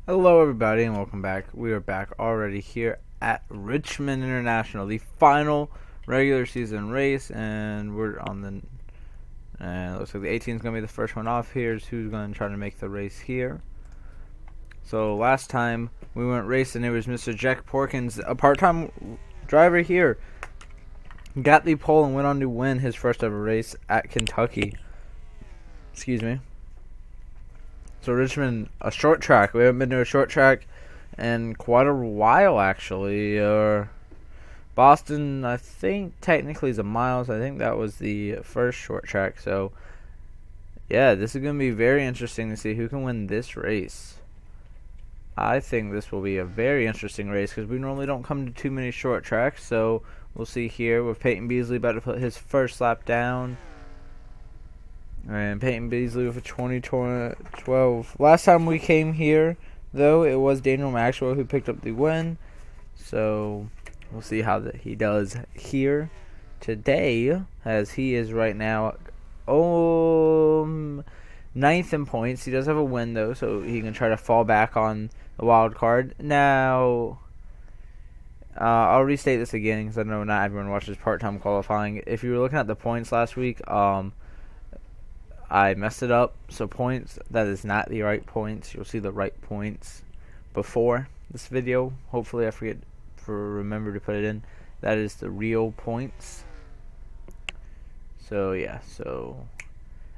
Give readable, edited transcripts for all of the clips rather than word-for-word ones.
Hello everybody and welcome back. We are back already here at Richmond International, the final regular season race, and we're on the it looks like the 18 is going to be the first one off. Here's who's going to try to make the race here. So last time we went racing, it was Mr. Jack Porkins, a part-time driver here, got the pole and went on to win his first ever race at Kentucky. Excuse me. So Richmond, a short track. We haven't been to a short track in quite a while, actually. Boston, I think, technically is a mile, so I think that was the first short track. So, yeah, this is going to be very interesting to see who can win this race. I think this will be a very interesting race because we normally don't come to too many short tracks. So, we'll see here with Peyton Beasley about to put his first lap down. And Peyton Beasley with a 2012. Last time we came here, though, it was Daniel Maxwell who picked up the win. So we'll see how he does here today, as he is right now ninth in points. He does have a win, though, so he can try to fall back on the wild card. Now, I'll restate this again because I know not everyone watches part-time qualifying. If you were looking at the points last week, I messed it up. So points, that is not the right points. You'll see the right points before this video. Hopefully I remember to put it in. That is the real points. So yeah, so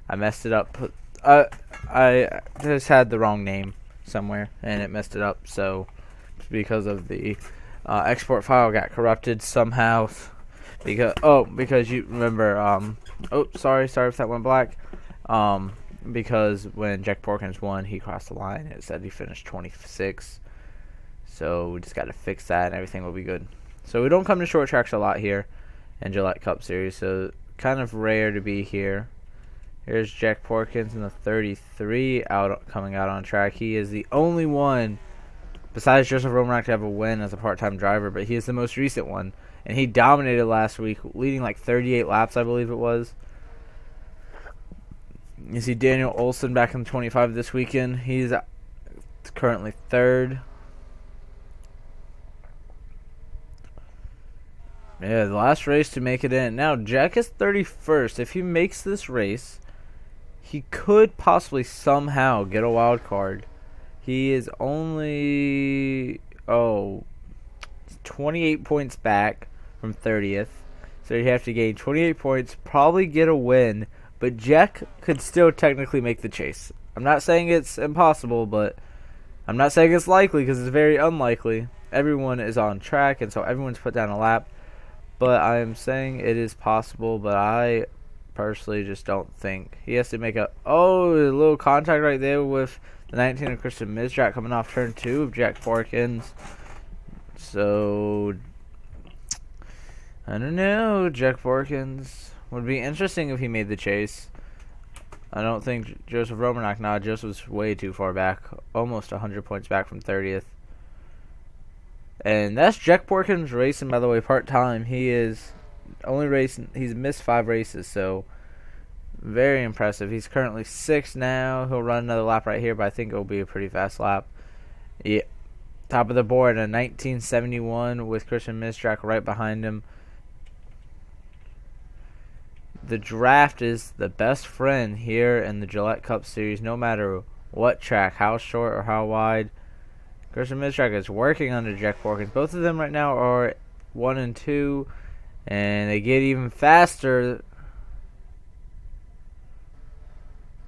I messed it up. I just had the wrong name somewhere and it messed it up. So because of the export file got corrupted somehow. Because you remember sorry if that went black. Because when Jack Porkins won, he crossed the line. It said he finished 26. So we just got to fix that, and everything will be good. So we don't come to short tracks a lot here in Gillette Cup Series, so kind of rare to be here. Here's Jack Porkins in the 33 coming out on track. He is the only one besides Joseph Romanek to have a win as a part-time driver, but he is the most recent one, and he dominated last week, leading like 38 laps, I believe it was. You see Daniel Olson back in 25 this weekend. He's currently third. Yeah, the last race to make it in. Now, Jack is 31st. If he makes this race, he could possibly somehow get a wild card. He is only 28 points back from 30th. So he'd have to gain 28 points, probably get a win. But Jack could still technically make the chase. I'm not saying it's impossible, but I'm not saying it's likely because it's very unlikely. Everyone is on track, and so everyone's put down a lap. But I am saying it is possible, but I personally just don't think. He has to make a little contact right there with the 19 of Christian Mizrak coming off turn 2 of Jack Porkins. So, I don't know, Jack Porkins. Would be interesting if he made the chase. I don't think Joseph Romanek. Nah, Joseph's way too far back. Almost 100 points back from 30th. And that's Jack Porkins racing, by the way, part-time. He is only racing. He's missed 5 races, so very impressive. He's currently 6th now. He'll run another lap right here, but I think it'll be a pretty fast lap. Yeah. Top of the board, a 1971 with Christian Mizrak right behind him. The draft is the best friend here in the Gillette Cup Series, no matter what track, how short or how wide. Christian Mizrak is working under Jack Porkins. Both of them right now are 1 and 2, and they get even faster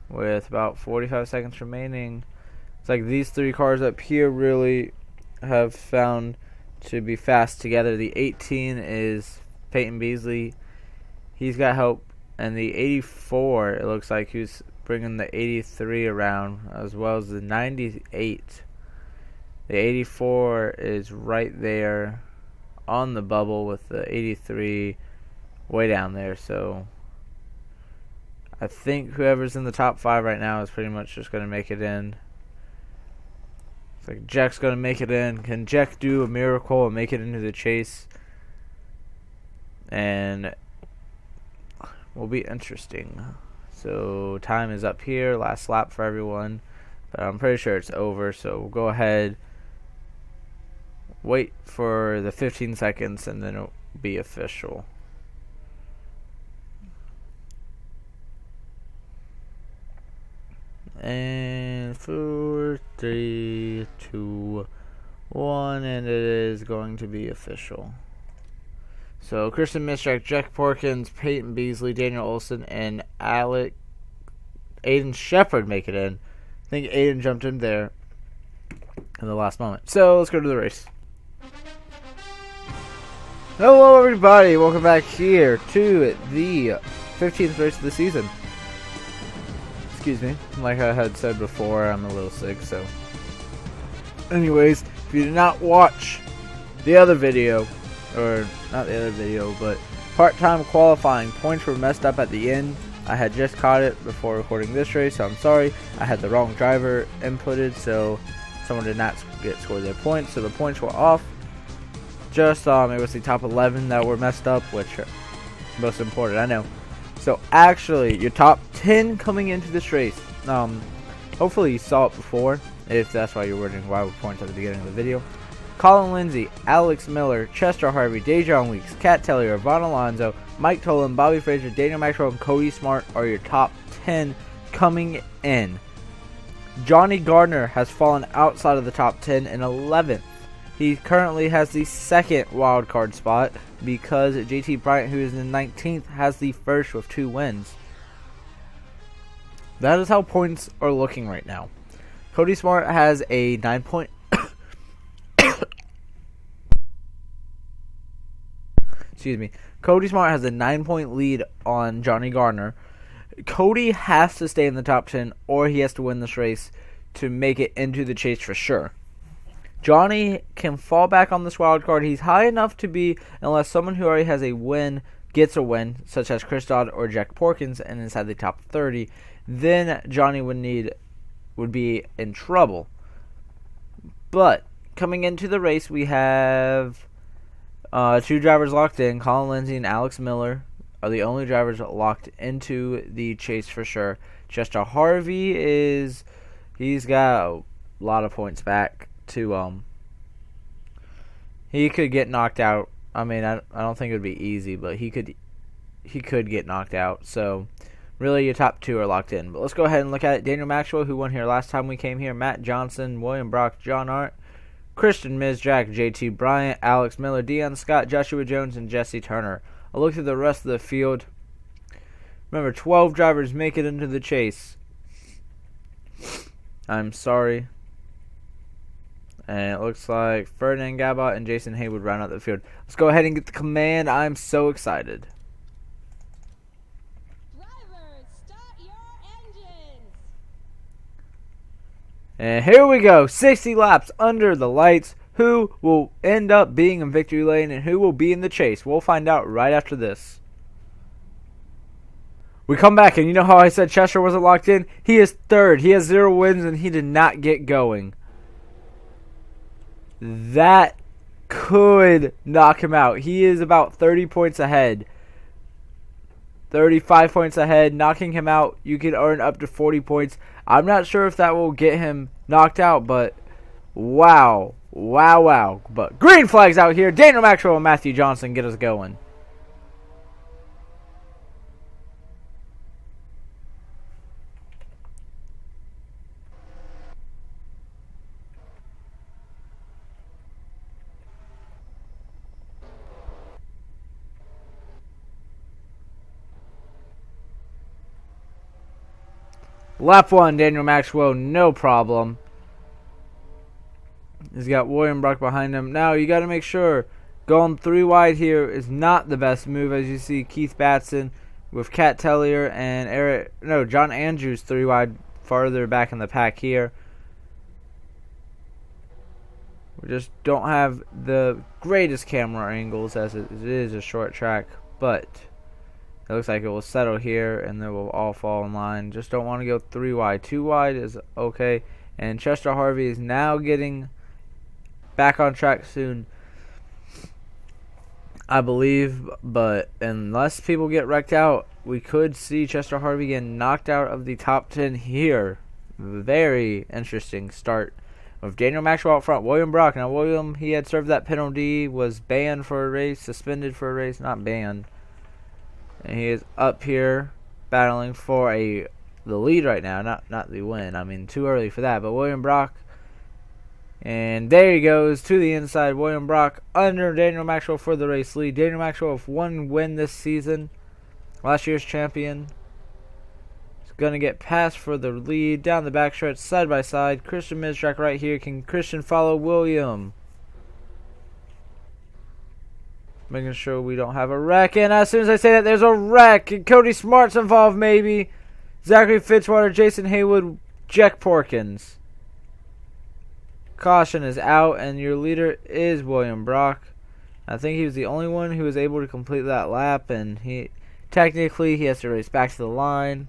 with about 45 seconds remaining. It's like these 3 cars up here really have found to be fast together. The 18 is Peyton Beasley. He's got help. And the 84, it looks like he's bringing the 83 around, as well as the 98. The 84 is right there on the bubble with the 83 way down there. So I think whoever's in the top 5 right now is pretty much just going to make it in. It's like Jack's going to make it in. Can Jack do a miracle and make it into the chase? And will be interesting. So time is up here. Last lap for everyone. But I'm pretty sure it's over, so we'll go ahead, wait for the 15 seconds, and then it'll be official. And 4, 3, 2, 1, and it is going to be official. So Christian Mistrek, Jack Porkins, Peyton Beasley, Daniel Olson, and Aiden Shepard make it in. I think Aiden jumped in there in the last moment. So let's go to the race. Hello everybody, welcome back here to the 15th race of the season. Excuse me, like I had said before, I'm a little sick, so. Anyways, if you did not watch the other video, or not the other video, but part-time qualifying, points were messed up at the end. I had just caught it before recording this race, so I'm sorry. I had the wrong driver inputted, so someone did not get scored their points, so the points were off. Just it was the top 11 that were messed up, which are most important, I know. So actually, your top 10 coming into this race. Hopefully you saw it before, if that's why you're wondering why we point at the beginning of the video. Colin Lindsay, Alex Miller, Chester Harvey, Dejon Weeks, Kat Tellier, Vaughn Alonso, Mike Tolan, Bobby Fraser, Daniel Maxwell, and Cody Smart are your top 10 coming in. Johnny Gardner has fallen outside of the top 10 in 11th. He currently has the second wildcard spot because JT Bryant, who is in 19th, has the first with 2 wins. That is how points are looking right now. Cody Smart has a 9-point... Excuse me. Cody Smart has a 9-point lead on Johnny Gardner. Cody has to stay in the top 10 or he has to win this race to make it into the chase for sure. Johnny can fall back on this wild card. He's high enough to be, unless someone who already has a win gets a win, such as Chris Dodd or Jack Porkins, and inside the top 30, then Johnny would be in trouble. But coming into the race, we have 2 drivers locked in. Colin Lindsay and Alex Miller are the only drivers locked into the chase for sure. Chester Harvey he's got a lot of points back to he could get knocked out. I mean, I don't think it would be easy, but he could get knocked out. So really your top 2 are locked in. But let's go ahead and look at it. Daniel Maxwell, who won here last time we came here, Matt Johnson, William Brock, John Art, Christian Mizjak, JT Bryant, Alex Miller, Dion Scott, Joshua Jones, and Jesse Turner. I'll look through the rest of the field. Remember, 12 drivers make it into the chase. I'm sorry. And it looks like Ferdinand Gabot and Jason Haywood round out the field. Let's go ahead and get the command. I'm so excited. Drivers, start your engines. And here we go. 60 laps under the lights. Who will end up being in victory lane and who will be in the chase? We'll find out right after this. We come back, and you know how I said Chester wasn't locked in? He is third. He has 0 wins, and he did not get going. That could knock him out. He is about 30 points ahead. 35 points ahead. Knocking him out, you can earn up to 40 points. I'm not sure if that will get him knocked out, but wow. Wow. But green flags out here. Daniel Maxwell and Matthew Johnson get us going. Lap 1, Daniel Maxwell, no problem. He's got William Brock behind him. Now, you got to make sure going 3 wide here is not the best move. As you see, Keith Batson with Kat Tellier and John Andrews 3 wide farther back in the pack here. We just don't have the greatest camera angles as it is a short track, but it looks like it will settle here and then we'll all fall in line. Just don't want to go 3 wide. 2 wide is okay. And Chester Harvey is now getting back on track soon, I believe. But unless people get wrecked out, we could see Chester Harvey getting knocked out of the top 10 here very interesting start with Daniel Maxwell out front. William Brock. Now, William, he had served that penalty, was banned for a race, suspended for a race, not banned. And he is up here battling for the lead right now, not the win. I mean, too early for that. But William Brock, and there he goes to the inside. William Brock under Daniel Maxwell for the race lead. Daniel Maxwell with one win this season, last year's champion. He's going to get past for the lead down the backstretch, side by side. Christian Mizrak right here. Can Christian follow William? Making sure we don't have a wreck. And as soon as I say that, there's a wreck. And Cody Smart's involved, maybe. Zachary Fitzwater, Jason Haywood, Jack Porkins. Caution is out, and your leader is William Brock. I think he was the only one who was able to complete that lap, and he has to race back to the line.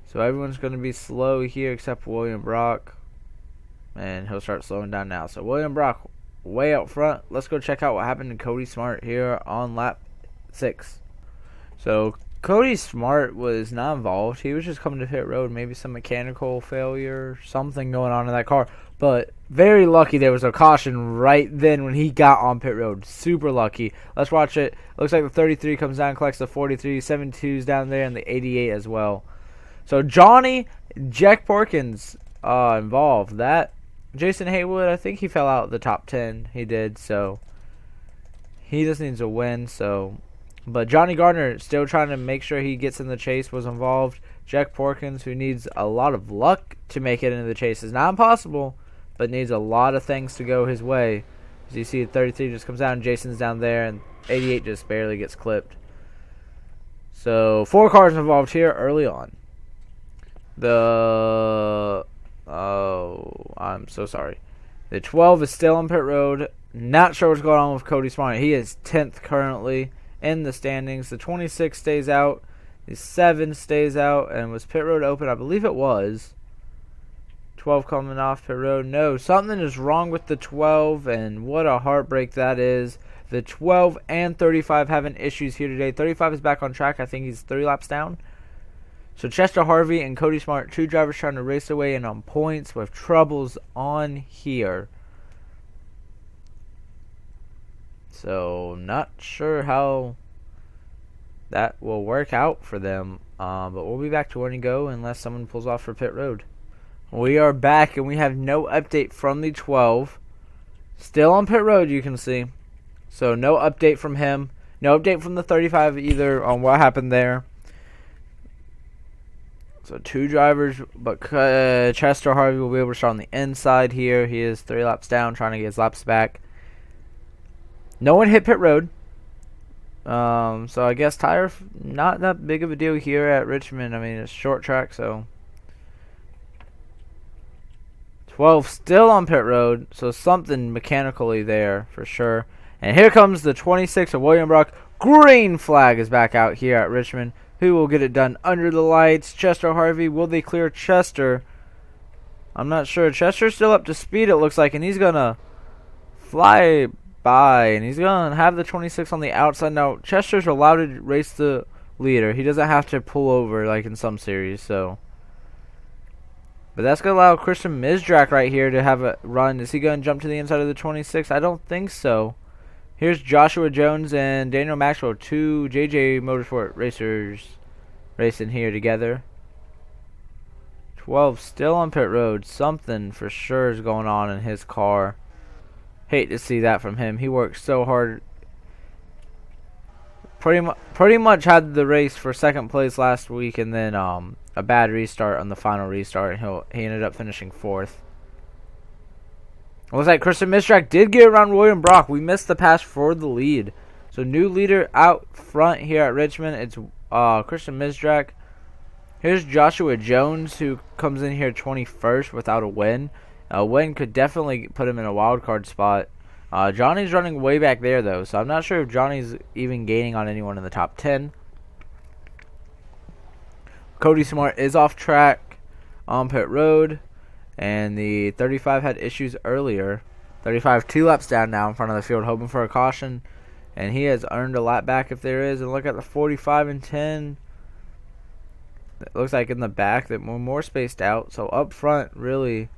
So everyone's going to be slow here except William Brock, and he'll start slowing down now. So William Brock way out front. Let's go check out what happened to Cody Smart here on lap 6. So Cody Smart was not involved. He was just coming to pit road. Maybe some mechanical failure, something going on in that car. But very lucky there was a caution right then when he got on pit road. Super lucky. Let's watch it. Looks like the 33 comes down, collects the 43, 72's down there, and the 88 as well. So Johnny Jack Porkins involved. That Jason Haywood, I think he fell out of the top 10. He did, so he just needs a win. But Johnny Gardner still trying to make sure he gets in the chase was involved. Jack Porkins, who needs a lot of luck to make it into the chase, is not impossible, but needs a lot of things to go his way. As you see, 33 just comes down, Jason's down there, and 88 just barely gets clipped. So 4 cars involved here early on. I'm so sorry. The 12 is still on pit road. Not sure what's going on with Cody Smart. He is 10th currently in the standings. The 26 stays out. The 7 stays out. And was pit road open? I believe it was. 12 coming off pit road. No, something is wrong with the 12. And what a heartbreak that is. The 12 and 35 having issues here today. 35 is back on track. I think he's 3 laps down. So Chester Harvey and Cody Smart, 2 drivers trying to race away and on points with troubles on here. So not sure how that will work out for them. But we'll be back to where to go unless someone pulls off for pit road. We are back and we have no update from the 12. Still on pit road, you can see. So no update from him. No update from the 35 either on what happened there. So 2 drivers, but Chester Harvey will be able to start on the inside here. He is 3 laps down, trying to get his laps back. No one hit pit road. So I guess tire, not that big of a deal here at Richmond. I mean, it's short track, so. 12 still on pit road, so something mechanically there for sure. And here comes the 26 of William Brock. Green flag is back out here at Richmond. Who will get it done under the lights? Chester Harvey. Will they clear Chester? I'm not sure. Chester's still up to speed, it looks like, and he's going to fly by, and he's going to have the 26 on the outside. Now, Chester's allowed to race the leader. He doesn't have to pull over like in some series, so. But that's going to allow Christian Mizrak right here to have a run. Is he going to jump to the inside of the 26? I don't think so. Here's Joshua Jones and Daniel Maxwell, 2 JJ Motorsport racers racing here together. 12 still on pit road. Something for sure is going on in his car. Hate to see that from him. He worked so hard. Pretty much had the race for second place last week, and then a bad restart on the final restart, and he ended up finishing 4th. Looks like Christian Mizrak did get around William Brock. We missed the pass for the lead. So new leader out front here at Richmond. It's Christian Mizrak. Here's Joshua Jones, who comes in here 21st without a win. A win could definitely put him in a wild card spot. Johnny's running way back there, though, so I'm not sure if Johnny's even gaining on anyone in the top 10. Cody Smart is off track on pit road. And the 35 had issues earlier. 35 2 laps down now in front of the field, hoping for a caution. And he has earned a lap back if there is. And look at the 45 and 10. It looks like in the back that we're more spaced out. So up front, really,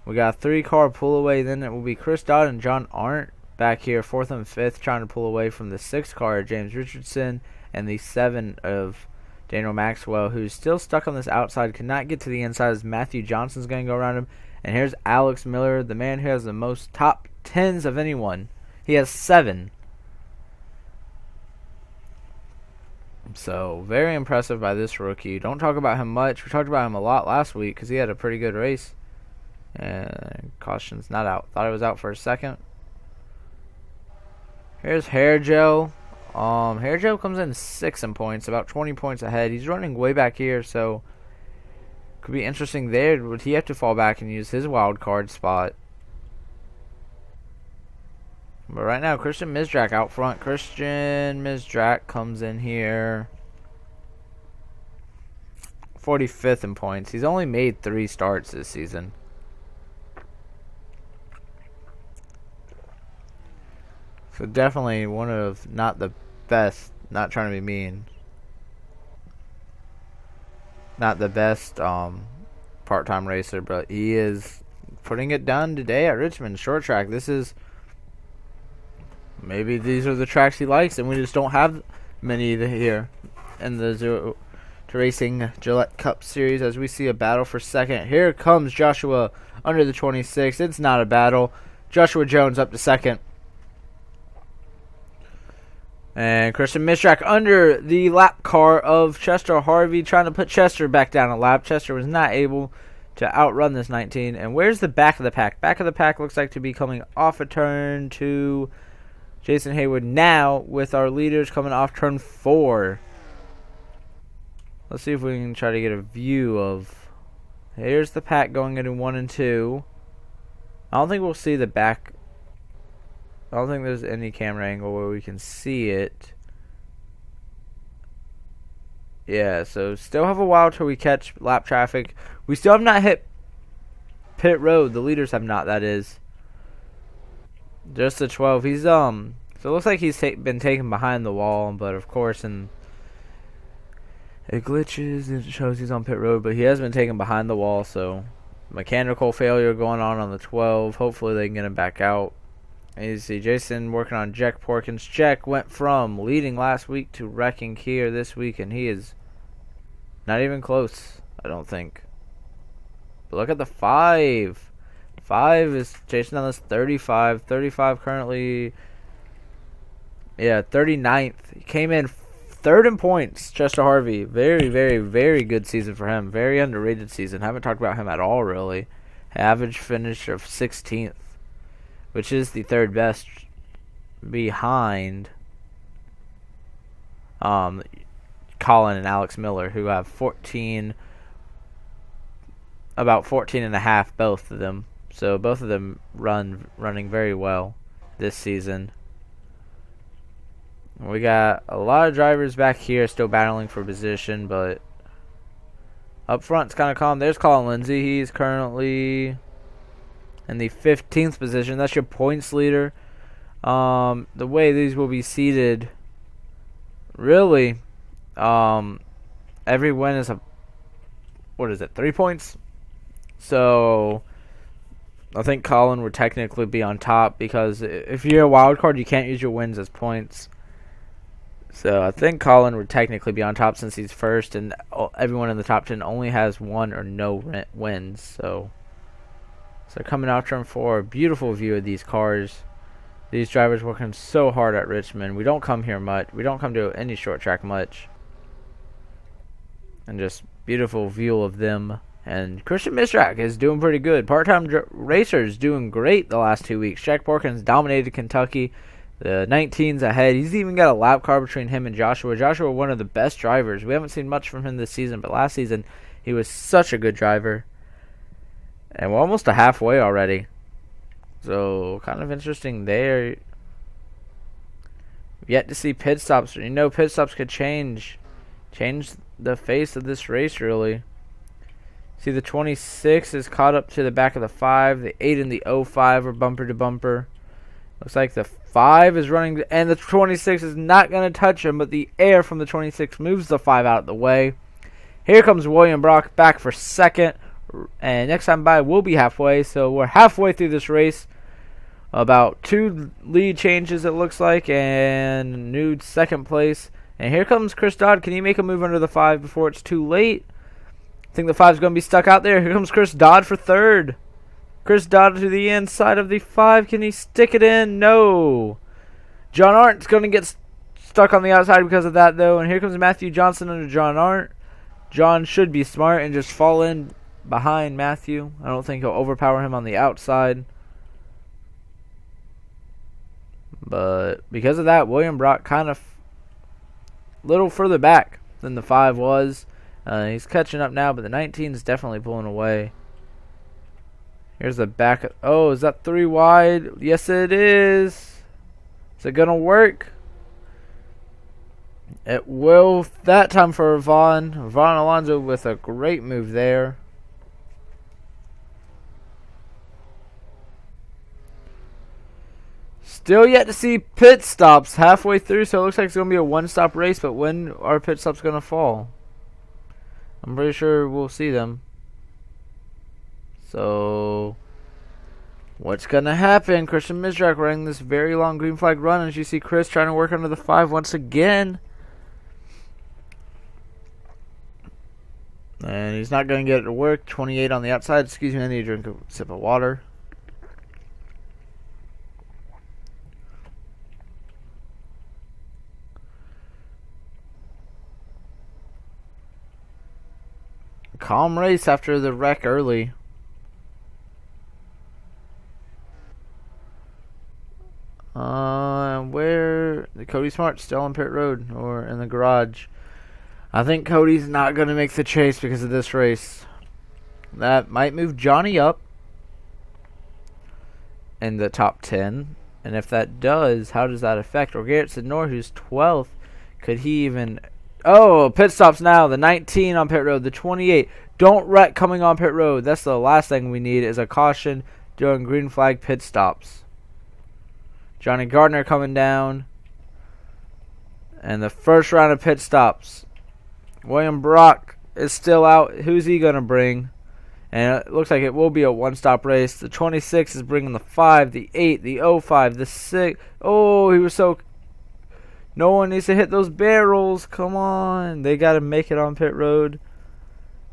we got a 3-car pull away. Then it will be Chris Dodd and John Arndt back here, 4th and 5th, trying to pull away from the 6-car, James Richardson, and the 7 of Daniel Maxwell, who's still stuck on this outside, cannot get to the inside as Matthew Johnson's going to go around him. And here's Alex Miller, the man who has the most top 10s of anyone. He has 7. So, very impressive by this rookie. Don't talk about him much. We talked about him a lot last week because he had a pretty good race. And caution's not out. Thought it was out for a second. Here's Hair Joe. Hair Joe comes in 6th in points, about 20 points ahead. He's running way back here, so could be interesting there. Would he have to fall back and use his wild card spot? But right now, Christian Mizrak out front. Christian Mizrak comes in here 45th in points. He's only made 3 starts this season. So definitely one of not the best, not trying to be mean, not the best part-time racer, but he is putting it done today at Richmond short track. This is, maybe these are the tracks he likes, and we just don't have many here in the Zero to Racing Gillette Cup Series. As we see a battle for second, here comes Joshua under the 26. It's not a battle. Joshua Jones up to second. And Christian Mizrak under the lap car of Chester Harvey, trying to put Chester back down a lap. Chester was not able to outrun this 19. And where's the back of the pack? Back of the pack looks like to be coming off a turn to Jason Haywood now, with our leaders coming off turn 4. Let's see if we can try to get a view of... Here's the pack going into 1 and 2. I don't think we'll see the back... I don't think there's any camera angle where we can see it. Yeah, so still have a while till we catch lap traffic. We still have not hit pit road. The leaders have not, that is. Just the 12. He's, so it looks like he's been taken behind the wall, but of course, and it glitches. It shows he's on pit road, but he has been taken behind the wall, so mechanical failure going on the 12. Hopefully they can get him back out. And you see Jason working on Jack Porkins. Jack went from leading last week to wrecking here this week, and he is not even close, I don't think. But look at the 5. 5 is Jason on this 35. 35 currently, yeah, 39th. He came in 3rd in points, Chester Harvey. Very, very, very good season for him. Very underrated season. Haven't talked about him at all, really. Average finish of 16th. Which is the 3rd best behind Colin and Alex Miller, who have 14, about 14 and a half, both of them. So both of them running very well this season. We got a lot of drivers back here still battling for position, but up front's kind of calm. There's Colin Lindsay. He's currently in the 15th position. That's your points leader. The way these will be seated, really, every win is 3 points? So I think Colin would technically be on top, because if you're a wild card, you can't use your wins as points. So I think Colin would technically be on top since he's first, and everyone in the top 10 only has 1 or no wins. So coming out turn 4, beautiful view of these cars. These drivers working so hard at Richmond. We don't come here much. We don't come to any short track much. And just beautiful view of them. And Christian Mizrak is doing pretty good. Part-time racers doing great the last 2 weeks. Jack Porkins dominated Kentucky. The 19's ahead. He's even got a lap car between him and Joshua. Joshua, one of the best drivers. We haven't seen much from him this season, but last season he was such a good driver. And we're almost to halfway already. So, kind of interesting there. Yet to see pit stops. You know, pit stops could change the face of this race, really. See, the 26 is caught up to the back of the 5. The 8 and the 05 are bumper to bumper. Looks like the 5 is running, and the 26 is not going to touch him, but the air from the 26 moves the 5 out of the way. Here comes William Brock back for second. And next time by, we'll be halfway. So we're halfway through this race. About 2 lead changes, it looks like. And new second place. And here comes Chris Dodd. Can he make a move under the 5 before it's too late? I think the 5's going to be stuck out there. Here comes Chris Dodd for third. Chris Dodd to the inside of the 5. Can he stick it in? No. John Arndt's going to get stuck on the outside because of that, though. And here comes Matthew Johnson under John Arndt. John should be smart and just fall in behind Matthew. I don't think he'll overpower him on the outside. But because of that, William Brock kind of a little further back than the 5 was. He's catching up now, but the 19 is definitely pulling away. Here's the back. Oh, is that 3 wide? Yes, it is. Is it going to work? It will that time for Vaughn Alonso with a great move there. Still yet to see pit stops halfway through, so it looks like it's going to be a one-stop race, but when are pit stops going to fall? I'm pretty sure we'll see them. So, what's going to happen? Christian Mizrak running this very long green flag run, as you see Chris trying to work under the 5 once again. And he's not going to get it to work. 28 on the outside. Excuse me, I need to drink a sip of water. Calm race after the wreck early. Where Cody Smart still on pit road or in the garage? I think Cody's not going to make the chase because of this race. That might move Johnny up in the top 10. And if that does, how does that affect? Or Garrett Sidnor, who's 12th, could he even... Oh, pit stops now. The 19 on pit road. The 28. Don't wreck coming on pit road. That's the last thing we need is a caution during green flag pit stops. Johnny Gardner coming down. And the first round of pit stops. William Brock is still out. Who's he going to bring? And it looks like it will be a one-stop race. The 26 is bringing the 5, the 8, the 05, the 6. Oh, he was so... No one needs to hit those barrels. Come on. They got to make it on pit road.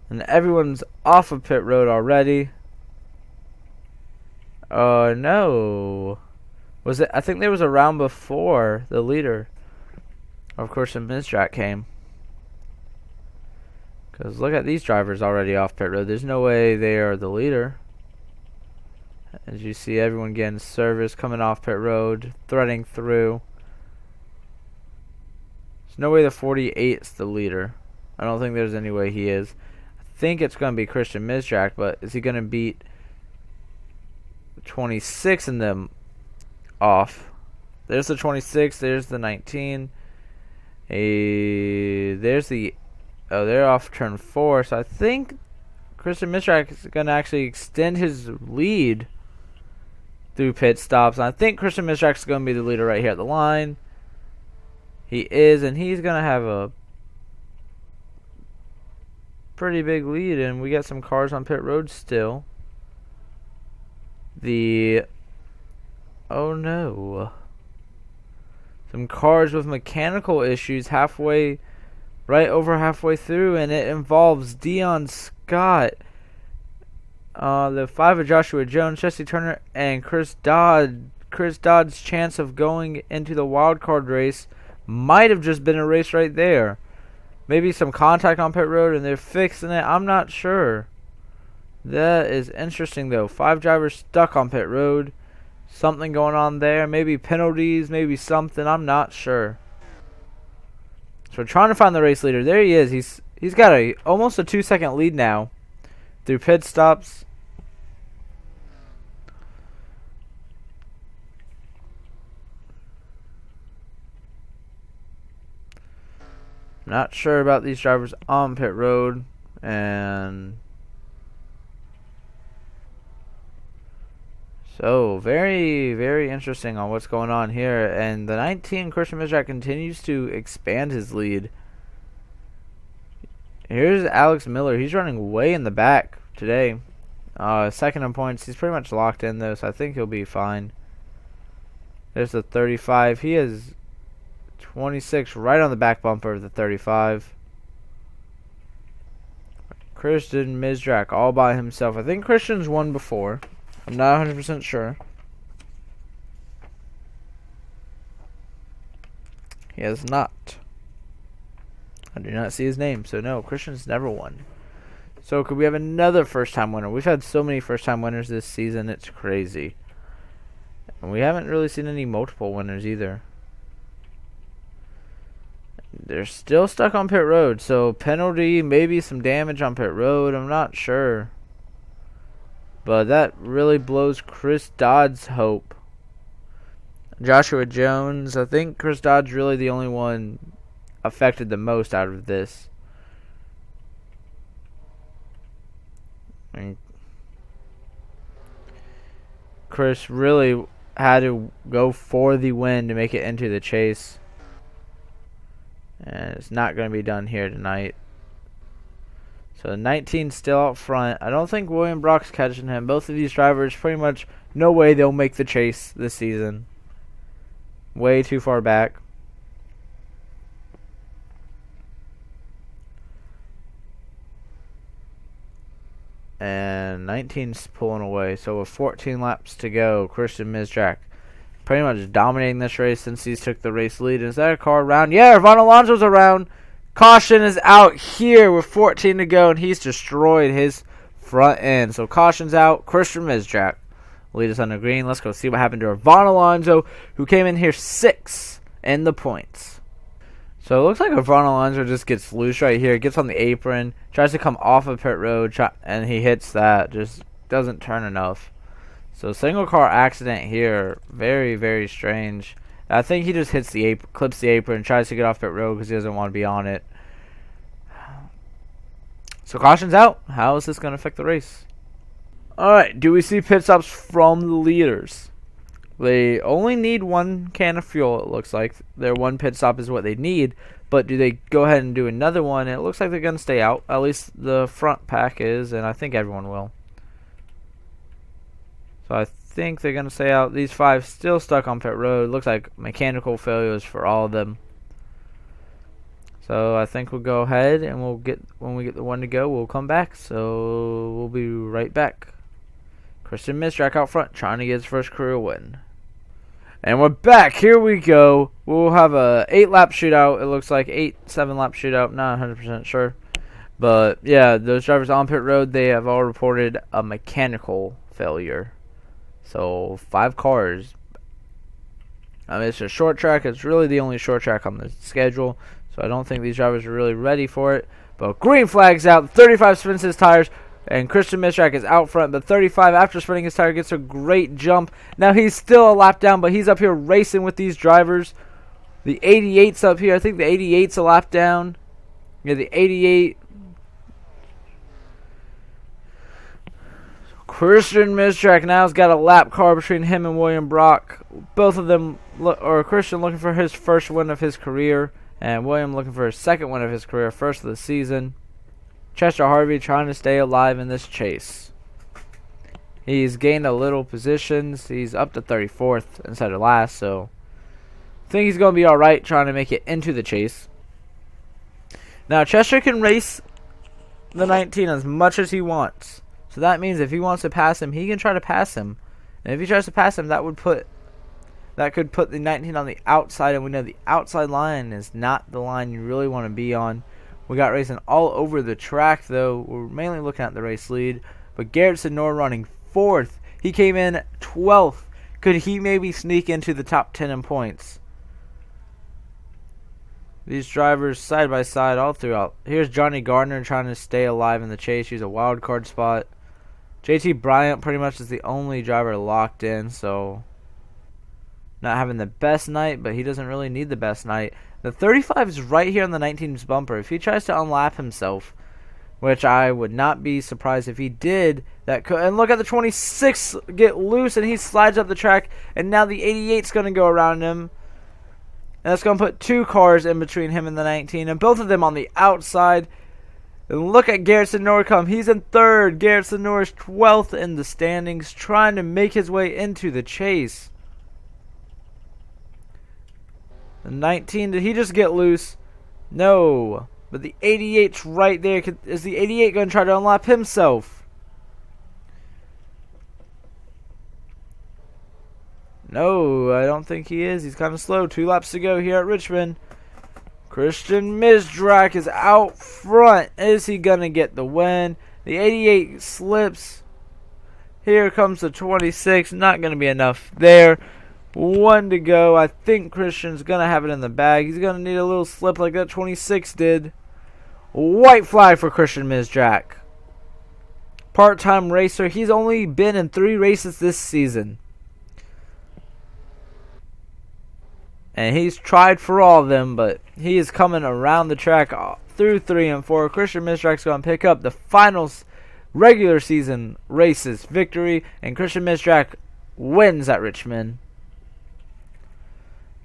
And everyone's off of pit road already. Oh, no. Was it? I think there was a round before the leader. Of course, the Mizrak came. Because look at these drivers already off pit road. There's no way they are the leader. As you see everyone getting service coming off pit road, threading through. There's no way the 48 is the leader. I don't think there's any way he is. I think it's going to be Christian Mizrak, but is he going to beat 26 in them off? There's the 26, there's the 19. There's the... Oh, they're off turn 4, so I think Christian Mizrak is going to actually extend his lead through pit stops. And I think Christian Mizrak is going to be the leader right here at the line. He is, and he's going to have a pretty big lead, and we got some cars on pit road still. Oh no. Some cars with mechanical issues right over halfway through, and it involves Dion Scott, the 5 of Joshua Jones, Jesse Turner, and Chris Dodd. Chris Dodd's chance of going into the wild card race might have just been a race right there. Maybe some contact on pit road and they're fixing it. I'm not sure. That is interesting though. 5 drivers stuck on pit road. Something going on there. Maybe penalties, maybe something. I'm not sure. So we're trying to find the race leader. There he is. He's got almost a 2-second lead now through pit stops. Not sure about these drivers on pit road, and so very, very interesting on what's going on here. And the 19 Christian Mizrak continues to expand his lead. Here's Alex Miller. He's running way in the back today. Second in points. He's pretty much locked in, though, so I think he'll be fine. There's the 35. He has 26 right on the back bumper of the 35. Christian Mizrak all by himself. I think Christian's won before. I'm not 100% sure. He has not. I do not see his name, so no, Christian's never won. So could we have another first-time winner? We've had so many first-time winners this season, it's crazy. And we haven't really seen any multiple winners either. They're still stuck on pit road, so penalty, maybe some damage on pit road, I'm not sure. But that really blows Chris Dodd's hope. Joshua Jones, I think Chris Dodd's really the only one affected the most out of this. And Chris really had to go for the win to make it into the chase. And it's not going to be done here tonight. So 19 still out front. I don't think William Brock's catching him. Both of these drivers, pretty much no way they'll make the chase this season. Way too far back. And 19's pulling away. So with 14 laps to go, Christian Mizrak pretty much dominating this race since he's took the race lead. Is that a car around? Yeah, Ron Alonso's around. Caution is out here with 14 to go, and he's destroyed his front end. So caution's out. Christian Mizrak lead us on the green. Let's go see what happened to Ron Alonso, who came in here 6th in the points. So it looks like Ron Alonso just gets loose right here. Gets on the apron, tries to come off of pit road, and he hits that. Just doesn't turn enough. So single car accident here. Very, very strange. I think he just hits the apron, clips the apron, tries to get off pit road because he doesn't want to be on it. So caution's out. How is this going to affect the race? Alright, do we see pit stops from the leaders? They only need one can of fuel, it looks like. Their one pit stop is what they need. But do they go ahead and do another one? It looks like they're going to stay out. At least the front pack is, and I think everyone will. So I think they're going to stay out. These 5 still stuck on pit road. Looks like mechanical failures for all of them. So I think we'll go ahead and when we get the one to go, we'll come back. So we'll be right back. Christian Mizrak out front trying to get his first career win. And we're back. Here we go. We'll have a 8-lap shootout. It looks like 7-lap shootout. Not 100% sure. But yeah, those drivers on pit road, they have all reported a mechanical failure. So 5 cars. I mean, it's a short track. It's really the only short track on the schedule. So I don't think these drivers are really ready for it. But green flag's out. 35 spins his tires. And Christian Mizrak is out front. But 35, after spinning his tire, gets a great jump. Now he's still a lap down, but he's up here racing with these drivers. The 88's up here. I think the 88's a lap down. Yeah, the 88. Christian Mizrak now has got a lap car between him and William Brock. Both of them, or Christian looking for his first win of his career, and William looking for his second win of his career, first of the season. Chester Harvey trying to stay alive in this chase. He's gained a little positions. He's up to 34th instead of last, so I think he's going to be alright trying to make it into the chase. Now, Chester can race the 19 as much as he wants. So that means if he wants to pass him, he can try to pass him. And if he tries to pass him, that could put the 19 on the outside, and we know the outside line is not the line you really want to be on. We got racing all over the track, though. We're mainly looking at the race lead. But Garrett Senor running 4th. He came in 12th. Could he maybe sneak into the top 10 in points? These drivers side by side all throughout. Here's Johnny Gardner trying to stay alive in the chase. He's a wild card spot. JT Bryant pretty much is the only driver locked in, so not having the best night, but he doesn't really need the best night. The 35 is right here on the 19's bumper. If he tries to unlap himself, which I would not be surprised if he did, that could. And look at the 26 get loose, and he slides up the track, and now the 88's going to go around him. And that's going to put 2 cars in between him and the 19, and both of them on the outside. And look at Garrison Norcom. He's in third. Garrison Norris 12th in the standings, trying to make his way into the chase. The 19, did he just get loose? No. But the 88's right there. Is the 88 going to try to unlap himself? No, I don't think he is. He's kind of slow. 2 laps to go here at Richmond. Christian Misdrak is out front. Is he going to get the win? The 88 slips. Here comes the 26. Not going to be enough there. 1 to go. I think Christian's going to have it in the bag. He's going to need a little slip like that 26 did. White flag for Christian Misdrak. Part-time racer. He's only been in 3 races this season. And he's tried for all of them, but he is coming around the track through 3 and 4. Christian Misdrak's going to pick up the finals regular season races victory, and Christian Misdrak wins at Richmond.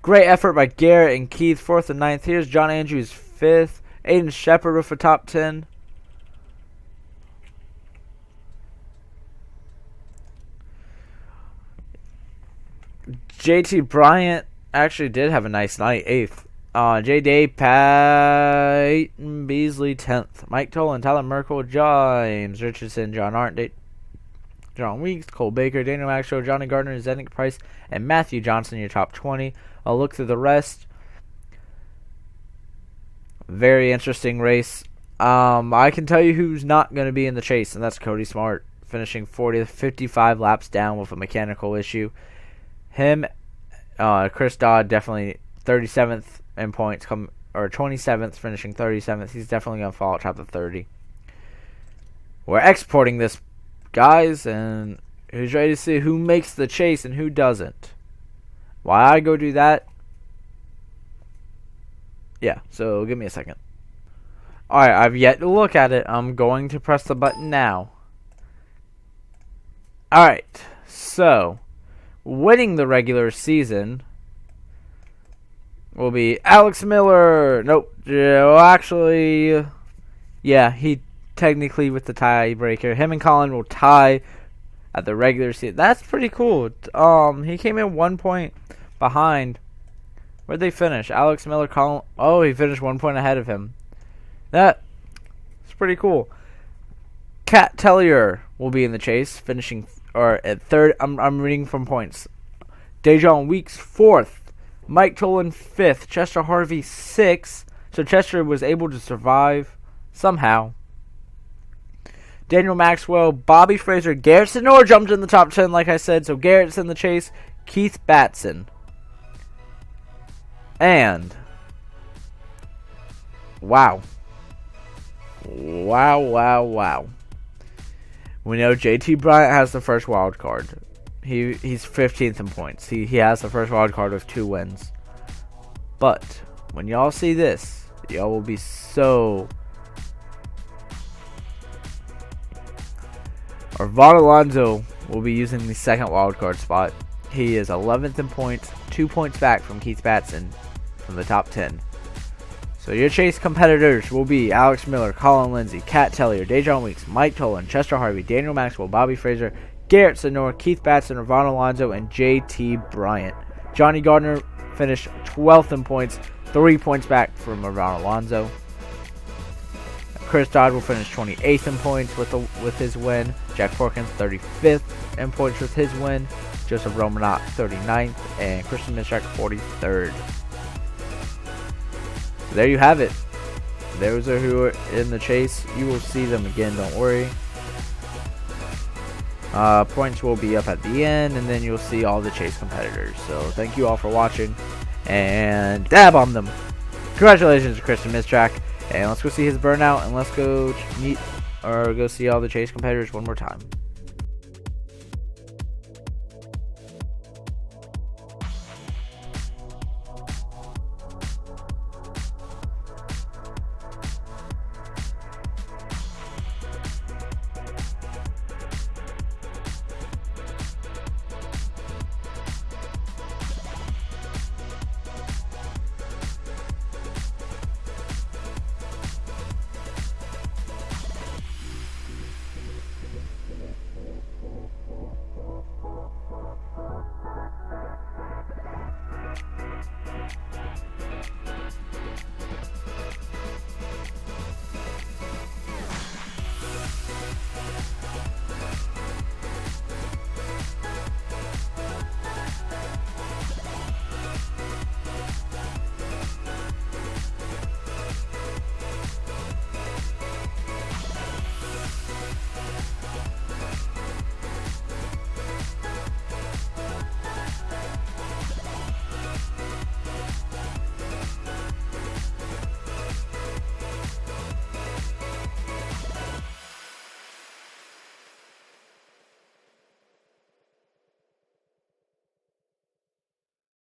Great effort by Garrett and Keith, 4th and 9th. Here's John Andrews, 5th. Aiden Shepard with a top 10. JT Bryant actually did have a nice night, 8th. J. Day, Peyton Beasley, 10th. Mike Tolan, Tyler Merkel, James Richardson, John Arndt, John Weeks, Cole Baker, Daniel Maxwell, Johnny Gardner, Zednick Price, and Matthew Johnson, your top 20. I'll look through the rest. Very interesting race. I can tell you who's not going to be in the chase, and that's Cody Smart, finishing 40th, 55 laps down with a mechanical issue. Him, Chris Dodd, definitely 37th in points, or 27th, finishing 37th. He's definitely going to fall out top of 30. We're exporting this, guys, and who's ready to see who makes the chase and who doesn't? Why I go do that? Yeah, so give me a second. Alright, I've yet to look at it. I'm going to press the button now. Alright, so winning the regular season will be Alex Miller. Nope. Well, actually, yeah, he technically with the tiebreaker. Him and Colin will tie at the regular season. That's pretty cool. He came in 1 point behind. Where'd they finish? Alex Miller, Colin. Oh, he finished 1 point ahead of him. That's pretty cool. Kat Tellier will be in the chase, finishing at 3rd. I'm reading from points. Dejon Weeks 4th. Mike Tolan 5th. Chester Harvey 6th. So Chester was able to survive somehow. Daniel Maxwell, Bobby Fraser, Garrett Sonor jumped in the top 10, like I said. So Garrett's in the chase. Keith Batson. And wow. Wow. We know JT Bryant has the first wild card. He's 15th in points. He has the first wild card with 2 wins. But when y'all see this, y'all will be so. Arvon Alonso will be using the second wild card spot. He is 11th in points, 2 points back from Keith Batson from the top 10. So your chase competitors will be Alex Miller, Colin Lindsay, Kat Tellier, Dejon Weeks, Mike Tolan, Chester Harvey, Daniel Maxwell, Bobby Fraser, Garrett Sonor, Keith Batson, Arvon Alonso, and JT Bryant. Johnny Gardner finished 12th in points, 3 points back from Arvon Alonso. Chris Dodd will finish 28th in points with his win. Jack Porkins 35th in points with his win. Joseph Romanot 39th, and Christian Misdrak 43rd. So there you have it. Those are who are in the chase. You will see them again, don't worry. Points will be up at the end, and then you'll see all the chase competitors. So thank you all for watching, and dab on them. Congratulations to Christian Misdrak, and let's go see his burnout, and let's go meet or go see all the chase competitors one more time.